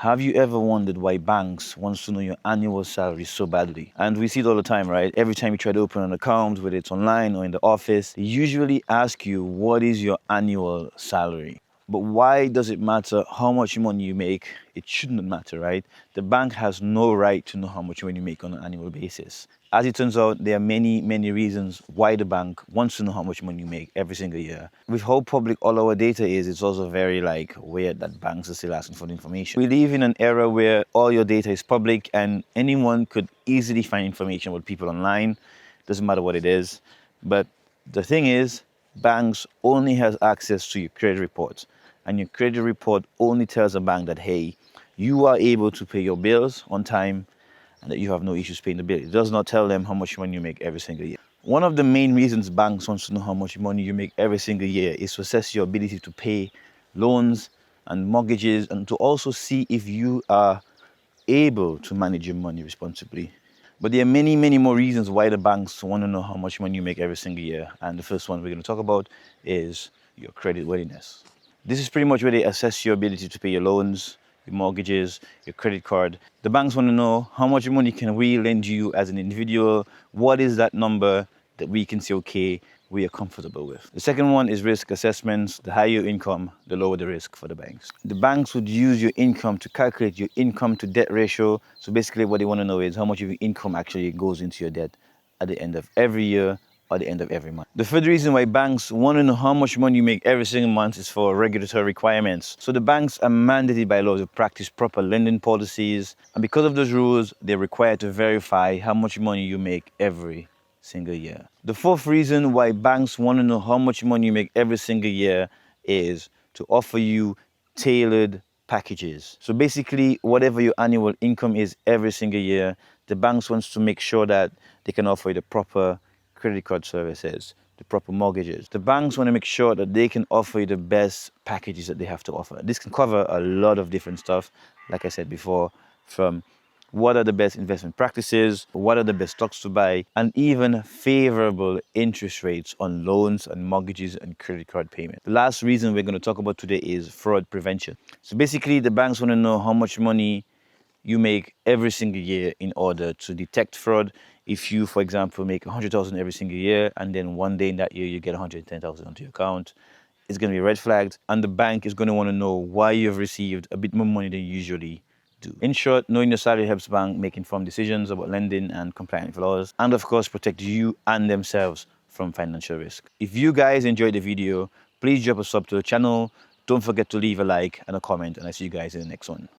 Have you ever wondered why banks want to know your annual salary so badly? And we see it all the time, right? Every time you try to open an account, whether it's online or in the office, they usually ask you, what is your annual salary? But why does it matter how much money you make? It shouldn't matter, right? The bank has no right to know how much money you make on an annual basis. As it turns out, there are many reasons why the bank wants to know how much money you make every single year. With how public all our data is, it's also very weird that banks are still asking for the information. We live in an era where all your data is public and anyone could easily find information about people online. Doesn't matter what it is. But the thing is, banks only has access to your credit report. And your credit report only tells a bank that, hey, you are able to pay your bills on time and that you have no issues paying the bill. It does not tell them how much money you make every single year. One of the main reasons banks want to know how much money you make every single year is to assess your ability to pay loans and mortgages, and to also see if you are able to manage your money responsibly. But there are many more reasons why the banks want to know how much money you make every single year. And the first one we're going to talk about is your credit worthiness. This is pretty much where they assess your ability to pay your loans, your mortgages, your credit card. The banks want to know how much money can we lend you as an individual. What is that number that we can say, okay, we are comfortable with? The second one is risk assessments. The higher your income, the lower the risk for the banks. The banks would use your income to calculate your income to debt ratio. So basically what they want to know is how much of your income actually goes into your debt at the end of every year or the end of every month. The third reason why banks want to know how much money you make every single month is for regulatory requirements. So the banks are mandated by law to practice proper lending policies, and because of those rules, they're required to verify how much money you make every single year. The fourth reason why banks want to know how much money you make every single year is to offer you tailored packages. So basically, whatever your annual income is every single year, the banks wants to make sure that they can offer you the proper credit card services, the proper mortgages. The banks want to make sure that they can offer you the best packages that they have to offer. This can cover a lot of different stuff, like I said before, from what are the best investment practices, what are the best stocks to buy, and even favorable interest rates on loans and mortgages and credit card payment. The last reason we're going to talk about today is fraud prevention. So basically, the banks want to know how much money you make every single year in order to detect fraud. If you, for example, make 100,000 every single year, and then one day in that year you get 110,000 onto your account, it's going to be red flagged, and the bank is going to want to know why you've received a bit more money than you usually do. In short, knowing your salary helps bank make informed decisions about lending and compliance with laws, and of course protect you and themselves from financial risk. If you guys enjoyed the video, please drop a sub to the channel. Don't forget to leave a like and a comment, and I'll see you guys in the next one.